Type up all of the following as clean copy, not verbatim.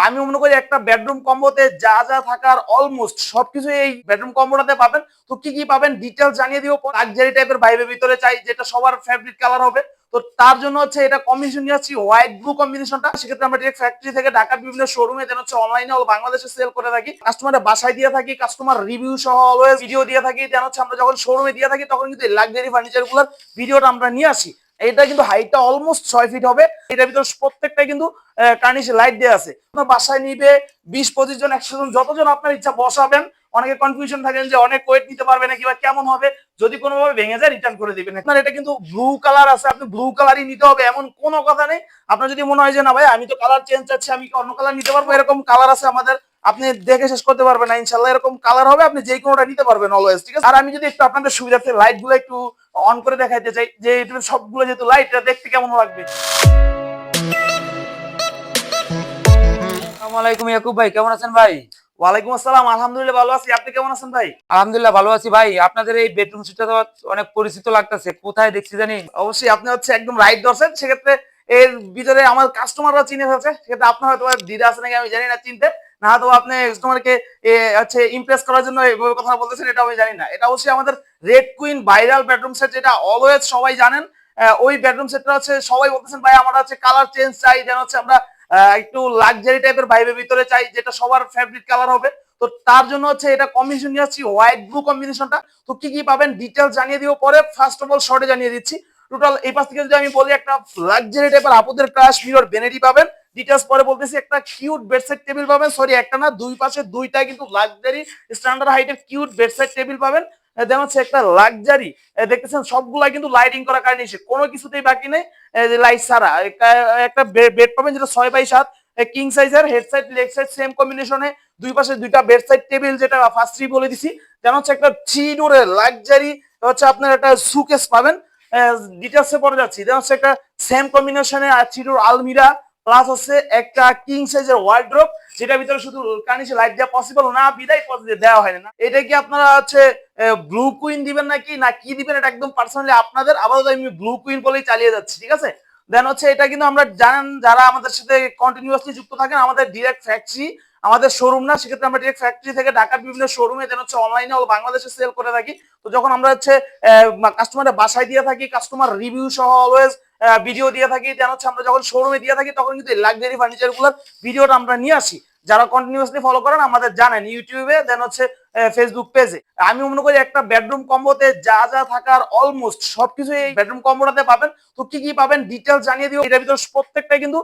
আমি মনে করি একটা বেডরুম কম্বোতে যা যা থাকার অলমোস্ট সবকিছু এই বেডরুম কম্বোটাতে পাবেন। তো কি কি পাবেন ডিটেলস জানিয়ে দিব। লাক্সারি টাইপের ভাইবের ভিতরে চাই, যেটা সবার ফেভারিট কালার হবে। তো তার জন্য হচ্ছে এটা কম্বিনেশন নিয়ে আসছি হোয়াইট ব্লু কম্বিনেশনটা। সেক্ষেত্রে আমরা ডিরেক্ট ফ্যাক্টরি থেকে ঢাকার বিভিন্ন শোরুমে দেন হচ্ছে অনলাইনে অল বাংলাদেশে সেল করে থাকি। কাস্টমারের বাসায় দিয়ে থাকি, কাস্টমার রিভিউ সহ অলওয়েজ ভিডিও দিয়ে থাকি। দেন হচ্ছে আমরা যখন শোরুমে দিয়ে থাকি তখন কিন্তু লাক্সারি ফার্নিচার গুলোর ভিডিওটা আমরা নিয়ে আসি। এটা কিন্তু হাইটটা অলমোস্ট 6 ফিট হবে। এটার ভিতর প্রত্যেকটা কিন্তু কার্নিশ লাইট দেওয়া আছে। আপনার বাসায় নিবে 20-25 জন 100 জন যতজন আপনার ইচ্ছা বসাবেন। অনেকে কনফিউশন থাকেন যে অনেক ওয়েট নিতে পারবে না কিংবা কেমন হবে, যদি কোনোভাবে ভেঙে যায় রিটার্ন করে দিবেন। আপনার এটা কিন্তু ব্লু কালার আছে, আপনি ব্লু কালারই নিতে হবে এমন কোনো কথা নেই। আপনার যদি মনে হয় যে না ভাই আমি তো কালার চেঞ্জ চাচ্ছি, আমি অন্য কালার নিতে পারবো, এরকম কালার আছে আমাদের। আপনি দেখে শেষ করতে পারবেন না ইনশাল্লাহ, এরকম কালার হবে, আপনি যে কোনোটা নিতে পারবেন অলওয়েজ, ঠিক আছে। আর আমি যদি একটু আপনাদের সুবিধার্থে লাইট গুলো একটু অন করে দেখাইতে চাই যে এটা সবগুলো যেহেতু লাইট, এটা দেখতে কেমন লাগবে। আসসালামু আলাইকুম ইয়াকুব ভাই, কেমন আছেন ভাই? ওয়ালাইকুম আসসালাম, আলহামদুলিল্লাহ ভালো আছি। আপনি কেমন আছেন ভাই? আলহামদুলিল্লাহ ভালো আছি ভাই। আপনাদের এই বেডরুম সেটটা তো অনেক পরিচিত লাগতেছে, কোথায় দেখছি জানি। অবশ্যই আপনি হচ্ছে একদম রাইট ধরছেন। সেক্ষেত্রে এর ভিতরে আমার কাস্টমাররা চিনে ফেলছে। সেক্ষেত্রে আপনার হয়তো দ্বিধা আছে নাকি আমি জানি না চিনতে, না হয়তো আপনি কাস্টমারকে হচ্ছে ইমপ্রেস করার জন্য এইভাবে কথা বলতেছেন, এটা আমি জানি না। এটা অবশ্যই আমাদের red queen viral bedroom set, যেটা অলওয়েজ সবাই জানেন। ওই বেডরুম সেটটা হচ্ছে সবাই বলতেছেন ভাই আমার হচ্ছে কালার চেঞ্জ চাই, যেন হচ্ছে আমরা একটু লাক্সারি টাইপের ভাইবের ভিতরে চাই, যেটা সবার ফেভারিট কালার হবে। তো তার জন্য হচ্ছে এটা কম্বিনেশন নিয়ে আসছি হোয়াইট ব্লু কম্বিনেশনটা। তো কি কি পাবেন ডিটেলস জানিয়ে দিব পরে। ফার্স্ট অফ অল শর্টে জানিয়ে দিচ্ছি। টোটাল এই পাশ থেকে যদি আমি বলি, একটা লাক্সারি টাইপের আপুদের ক্রাশ মিরর ভ্যানিটি পাবেন। ডিটেলস পরে বলতেছি। একটা কিউট বেডসাইড টেবিল পাবেন, সরি একটা না দুই পাশে দুইটা কিন্তু লাক্সারি স্ট্যান্ডার্ড হাইটের কিউট বেডসাইড টেবিল পাবেন। দেন হচ্ছে একটা লাক্সারি, দেখতেছেন সবগুলা কিন্তু লাইটিং করা কারণে কোনো কিছুতেই বাকি নেই লাইট ছাড়া। একটা বেড পাবেন যেটা 6x7 কিং সাইজের, head side leg side same কম্বিনেশনে, দুই পাশে দুইটা বেড সাইড টেবিল, যেটা ফার্স্টই বলে দিছি। যেন হচ্ছে একটা থ্রি ডোরের লাক্সারি হচ্ছে আপনার একটা সুকেস পাবেন। ডিটেলসে পড়ে যাচ্ছি। যেন হচ্ছে একটা সেম কম্বিনেশনে থ্রি ডোর আলমিরা, প্লাস হচ্ছে একটা কিং সাইজের ওয়ার্ড্রোব, যেটার ভিতরে শুধু কার্নিশে লাইট দেওয়া পসিবল না বিদায় দেওয়া হয় না। এটা কি আপনারা হচ্ছে ব্লু কুইন দিবেন নাকি না কি দিবেন, এটা একদম পার্সোনালি আপনাদের। আপাতত আমি ব্লু কুইন বলেই চালিয়ে যাচ্ছি, ঠিক আছে। দেন হচ্ছে এটা কিন্তু আমরা জানেন যারা আমাদের সাথে কন্টিনিউয়াসলি যুক্ত থাকেন, আমাদের ডিরেক্ট ফ্যাক্টরি, আমাদের শোরুম না। সেক্ষেত্রে আমরা ডিরেক্ট ফ্যাক্টরি থেকে ঢাকার বিভিন্ন শোরুমে দেন হচ্ছে অনলাইনে অল বাংলাদেশে সেল করে থাকি। তো যখন আমরা হচ্ছে কাস্টমারের বাসায় দিয়ে থাকি, কাস্টমার রিভিউ সহ অলওয়েজ ভিডিও দিয়ে থাকি। দেন হচ্ছে আমরা যখন শোরুমে দিয়ে থাকি তখন কিন্তু লাক্সারি ফার্নিচার গুলোর ভিডিওটা আমরা নিয়ে আসি। যারা কন্টিনিউয়াসলি ফলো করেন আমাদের জানেন ইউটিউবে, দেন হচ্ছে ফেসবুক পেজে। আমি মনে করি একটা বেডরুম কম্বোতে যা যা থাকার অলমোস্ট সবকিছু এই বেডরুম কম্বোটাতে পাবেন। তো কি কি পাবেন ডিটেলস জানিয়ে দিও। এটার ভিতর প্রত্যেকটাই কিন্তু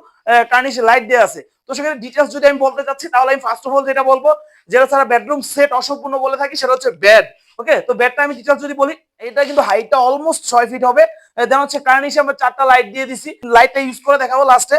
কার্নিশ লাইট দেওয়া আছে। তো সেখানে ডিটেলস যদি আমি বলতে চাচ্ছি, তাহলে আমি ফার্স্ট অফ অল যেটা বলবো, যেটা ছাড়া বেডরুম সেট অসম্পূর্ণ বলে থাকি, সেটা হচ্ছে বেড। ওকে, তো বেডটা আমি ডিটেলস যদি বলি, এটা কিন্তু হাইটটা অলমোস্ট 6 ফিট হবে। দেন হচ্ছে কার্নিশে আমরা 4টা লাইট দিয়ে দিছি। লাইটটা ইউজ করে দেখাবো লাস্টে।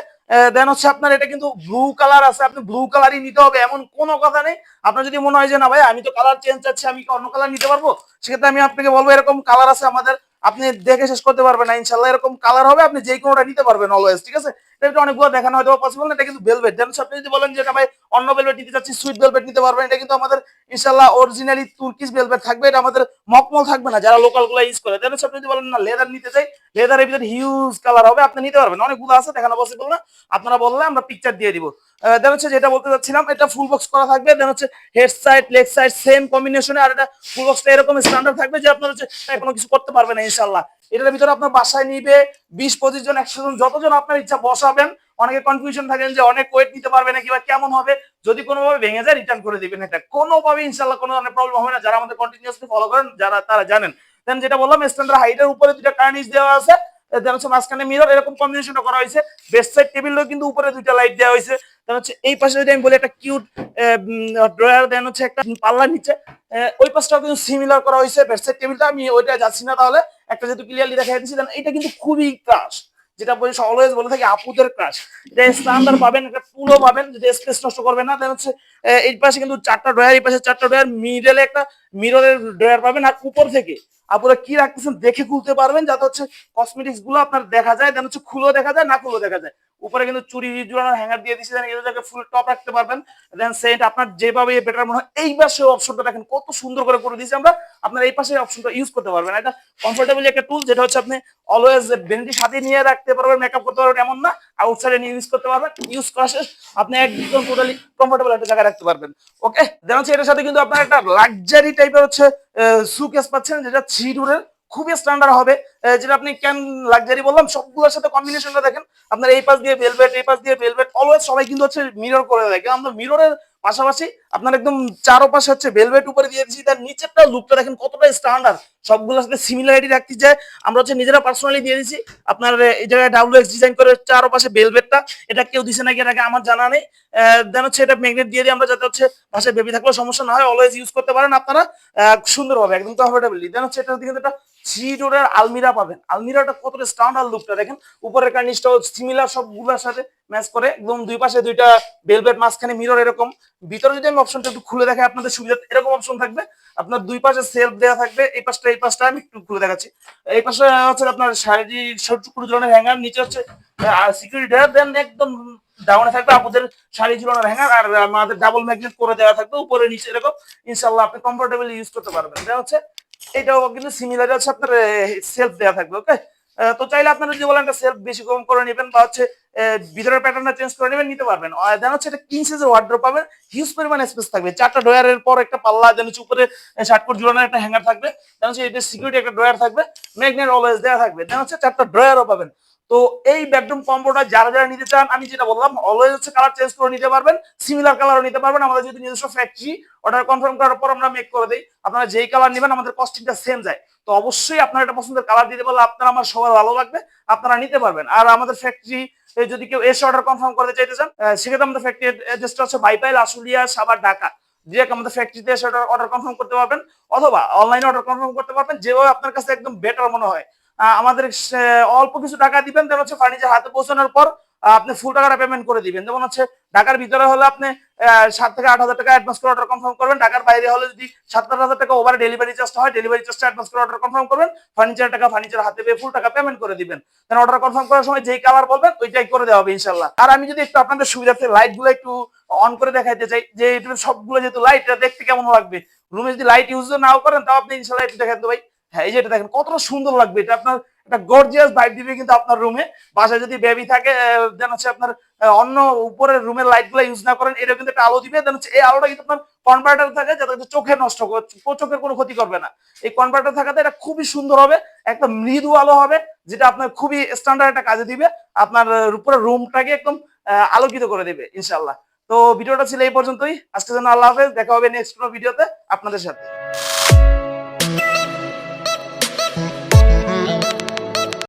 দেন হচ্ছে আপনার এটা কিন্তু ব্লু কালার আছে, আপনি ব্লু কালারই নিতে হবে এমন কোনো কথা নেই। আপনার যদি মনে হয় যে না ভাই আমি তো কালার চেঞ্জ চাচ্ছি, আমি কি অন্য কালার নিতে পারবো, সেক্ষেত্রে আমি আপনাকে বলবো এরকম কালার আছে আমাদের। আপনি দেখে শেষ করতে পারবেন না ইনশাল্লাহ, এরকম কালার হবে, আপনি যে কোনোটা নিতে পারবেন অলওয়েজ, ঠিক আছে। এটা অনেকগুলো দেখানো হয়তো পসিবল না। এটা কিন্তু ভেলভেট। দেন আপনি যদি বলেন যে না ভাই অন্য ভেলভেট নিতে চাচ্ছি, সুইট ভেলভেট নিতে পারবেন। এটা কিন্তু আমাদের ইনশাল্লাহ অরিজিনালি তুর্কিশ ভেলভেট থাকবে, এটা আমাদের মকমল থাকবে না, যারা লোকাল গুলো ইউজ করে। দেন আপনি যদি বলেন না লেদার নিতে চাই, লেদারের ভিতরে হিউজ কালার হবে, আপনি নিতে পারবেন। অনেকগুলো আছে, দেখানো পসিবল না, আপনারা বললে আমরা পিকচার দিয়ে দিব। দেন হচ্ছে যেটা বলতে চাচ্ছিলাম, এটা ফুল বক্স করা থাকবে। দেন হচ্ছে head side leg side same কম্বিনেশনে, আর এটা ফুল বক্সটা এরকম স্ট্যান্ডার্ড থাকবে যে আপনার হচ্ছে কোনো কিছু করতে পারবে না ইনশাল্লাহ। এটার ভিতরে আপনার বাসায় নিবে 20-25 জন 100 জন যতজন আপনার ইচ্ছা বসাবেন। অনেকে কনফিউশন থাকেন যে অনেক ওয়েট নিতে পারবে না কিংবা কেমন হবে, যদি কোনোভাবে ভেঙে যায় রিটার্ন করে দিবেন। এটা কোনোভাবে ইনশাল্লাহ কোনো ধরনের প্রবলেম হবে না, যারা আমাদের কন্টিনিউয়াসলি ফলো করেন যারা তারা জানেন। দেন যেটা বললাম স্ট্যান্ডার্ড হাইটের উপরে দুটো কার্নিশ দেওয়া আছে। দেন হচ্ছে মাঝখানে মিরর, এরকম কম্বিনেশনটা করা হয়েছে। বেস্ট সাইড টেবিলও কিন্তু উপরে দুইটা লাইট দেওয়া হয়েছে। দেন হচ্ছে এই পাশে যদি আমি বলি একটা কিউট ড্রয়ার, দেন হচ্ছে একটা পাল্লার নিচে ওই পাশটাও কিন্তু সিমিলার করা হয়েছে। বেস্ট সাইড টেবিলটা আমি ওইটা যাচ্ছি না, তাহলে একটা যেহেতু ক্লিয়ারলি দেখা যাচ্ছে। দেন এটা কিন্তু খুবই ক্রাশ, যেটা বলি অলওয়েজ বলে থাকি আপুদের ক্রাশ। এটা স্ট্যান্ডার্ড পাবেন, একটা টুলও পাবেন, যদি স্পেস নষ্ট করবে না। দেন হচ্ছে এই পাশে কিন্তু 4টা ড্রয়ার, এই পাশে 4টা ড্রয়ার, মিডলে একটা মিররের ড্রয়ার পাবেন। আর উপর থেকে আপনারা কি রাখতেছেন দেখে খুলতে পারবেন, যাতে হচ্ছে কসমেটিক্স গুলো আপনার দেখা যায়, দেন হচ্ছে খুলেও দেখা যায়, না খুলেও দেখা যায়। উপরে কিন্তু চুরি জোড়ানোর হ্যাঙ্গার দিয়ে দিয়েছি, এটাকে ফুল টপ রাখতে পারবেন। দেন সেন্ট আপনার যেভাবে বেটার মনে হয় এই পাশে অপশনটা দেখেন কত সুন্দর করে দিয়েছি আমরা। আপনার এই পাশে অপশনটা ইউজ করতে পারবেন। এটা কমফোর্টেবলি একটা টুল, যেটা হচ্ছে আপনি অলওয়েজ ভ্যানিটি সাথে নিয়ে রাখতে পারবেন, মেকআপ করতে পারবেন এমন না, আউটসাইডে নিয়ে ইউজ করতে পারবেন। ইউজ করা শেষ আপনি একদম টোটালি কমফোর্টেবল একটা জায়গায় রাখতে পারবেন। ওকে, দেন হচ্ছে এটার সাথে কিন্তু আপনার একটা লাক্সারি টাইপের হচ্ছে সুকেস পাচ্ছেন, যেটা 3 ডোরের, খুবই স্ট্যান্ডার্ড হবে। যেটা আপনি কেন লাক্সারি বললাম, সবগুলোর সাথে কম্বিনেশনটা দেখেন। আপনার এই পাশ দিয়ে ভেলভেট, এই পাশ দিয়ে ভেলভেট, অলওয়েজ সবাই কিন্তু হচ্ছে মিরর করে দেয়, কিন্তু আমরা মিররের পাশাপাশি আপনার একদম চারপাশে হচ্ছে ভেলভেট উপরে দিয়ে দিচ্ছি। তার নিচেরটা লুকটা দেখেন কতটা স্ট্যান্ডার্ড, সবগুলোর সাথে সিমিলারিটি রাখতে চাই আমরা হচ্ছে নিজেরা পার্সোনালি দিয়ে দিচ্ছি। আপনার এই জায়গায় ডাব্লিউএক্স ডিজাইন করে চারপাশে ভেলভেটটা, এটা কেউ দিছে নাকি এটাকে আমার জানা নেই। দেন হচ্ছে এটা ম্যাগনেট দিয়ে দিই আমরা, যাতে হচ্ছে পাশে বেবি থাকলেও সমস্যা না হয়, অলওয়েজ ইউজ করতে পারেন আপনারা সুন্দরভাবে, একদম কমফোর্টেবলি। দেন হচ্ছে এটার দিকে একটা 3 ডোরের আলমিরা পাবেন। আলমিরাটা কতটা স্ট্যান্ডার্ড লুকটা দেখেন, উপরের কার্নিশটাও সিমিলার সবগুলোর সাথে ম্যাচ করে, একদম দুই পাশে দুইটা ভেলভেট, মাঝখানে মিরর এরকম। ভিতরে যদি আমি অপশনটা একটু খুলে দেখাই আপনাদের সুবিধা, এরকম অপশন থাকবে। আপনার দুই পাশে সেলফ দেওয়া থাকবে, এই পাশটা আমি একটু খুলে দেখাচ্ছি। এই পাশে হচ্ছে আপনার শারীরিক ছোট ধরনের হ্যাঙ্গার, নিচে হচ্ছে সিকিউরিটি দেওয়া, দেন একদম ডাউনে থাকবে আপনাদের শাড়ি ঝুলানোর হ্যাঙ্গার, আর আমাদের ডাবল ম্যাগনেট করে দেওয়া থাকবে উপরে নিচে এরকম। ইনশাআল্লাহ আপনি কমফোর্টেবলি ইউজ করতে পারবেন। এটা হচ্ছে এটাও কিন্তু সিমিলার আছে, আপনার সেলফ দেওয়া থাকবে। ওকে, তো চাইলে আপনারা যদি বলেন একটা সেলফ বেশি কম করে নেবেন, বা হচ্ছে ভিতরের প্যাটার্নটা চেঞ্জ করে নেবেন, নিতে পারবেন। দেন হচ্ছে এটা কিং সাইজের ওয়ার্ড্রপ পাবেন, হিউজ পরিমাণ স্পেস থাকবে, 4টা ড্রয়ারের পর একটা পাল্লা, দেন হচ্ছে উপরে শার্ট কোট ঝুলানোর একটা হ্যাঙ্গার থাকবে, দেন হচ্ছে এটা সিকিউরিটি একটা ড্রয়ার থাকবে, ম্যাগনেট অলওয়েজ দেওয়া থাকবে, দেন হচ্ছে 4টা ড্রয়ারও পাবেন। তো এই বেডরুম কম্বোটা যারা যারা নিতে চান, আমি যেটা বললাম, অলওয়েজ হচ্ছে কালার চেঞ্জ করে নিতে পারবেন, সিমিলার কালারও নিতে পারবেন। আমাদের যদি নিজস্ব ফ্যাক্টরি, অর্ডার কনফার্ম করার পর আমরা মেক করে দেই, আপনারা যেই কালার নেবেন আমাদের কস্টিংটা সেম যায়। তো অবশ্যই আপনার একটা পছন্দের কালার দিতে পারলে আপনার আমার সবার ভালো লাগবে, আপনারা নিতে পারবেন। আর আমাদের ফ্যাক্টরি যদি কেউ এসে অর্ডার কনফার্ম করতে চাইতে চান, সেক্ষেত্রে আমাদের ফ্যাক্টরি অ্যাড্রেসটা হচ্ছে বাইপাইল, আশুলিয়া, সাভার, ঢাকা। ডিরেক্ট আমাদের ফ্যাক্টরিতে এসে অর্ডার কনফার্ম করতে পারবেন, অথবা অনলাইনে অর্ডার কনফার্ম করতে পারবেন, যেভাবে আপনার কাছে একদম বেটার মনে হয়। আমাদের অল্প কিছু টাকা দিবেন, দেন হচ্ছে ফার্নিচার হাতে পৌঁছানোর পর আপনি ফুল টাকাটা পেমেন্ট করে দিবেন। যেমন হচ্ছে ঢাকার ভিতরে হলে আপনি 7 থেকে 8 হাজার টাকা অ্যাডভান্স করে অর্ডার কনফার্ম করবেন। ঢাকার বাইরে হলে যদি 7-8 হাজার টাকা ওভার ডেলিভারি চার্জটা হয়, ডেলিভারি চার্জটা অ্যাডভান্স করে অর্ডার কনফার্ম করবেন। ফার্নিচার হাতে পেয়ে ফুল টাকা পেমেন্ট করে দিবেন। দেন অর্ডার কনফার্ম করার সময় যেই কালার বলবেন ওইটাই করে দেওয়া হবে ইনশাআল্লাহ। আর আমি যদি একটু আপনাদের সুবিধার্থে লাইট গুলো একটু অন করে দেখাইতে চাই, যে সবগুলো যেহেতু লাইট, এটা দেখতে কেমন লাগবে। রুমে যদি লাইট ইউজ নাও করেন, তাও আপনি ইনশাআল্লাহ একটু দেখাতে ভাই। হ্যাঁ, এই যে এটা দেখেন কতটা সুন্দর লাগবে, এটা আপনার একটা গর্জিয়াস ভাইব দিবে কিন্তু আপনার রুমে। বাসায় যদি বেবি থাকে, দেন হচ্ছে আপনার অন্য উপরের রুমের লাইট গুলো ইউজ না করেন, এটা কিন্তু একটা আলো দিবে। দেন হচ্ছে এই আলোটা কিন্তু আপনার কনভার্টার থাকে, যাতে চোখে নষ্ট চোখের কোনো ক্ষতি করবে না। এই কনভার্টার থাকাতে এটা খুবই সুন্দর হবে, একটা মৃদু আলো হবে, যেটা আপনার খুবই স্ট্যান্ডার্ড একটা কাজে দিবে, আপনার উপরে রুমটাকে একদম আলোকিত করে দিবে ইনশাআল্লাহ। তো ভিডিওটা ছিল এই পর্যন্তই আজকের জন্য। আল্লাহ হাফেজ, দেখা হবে নেক্সট কোনো ভিডিওতে আপনাদের সাথে।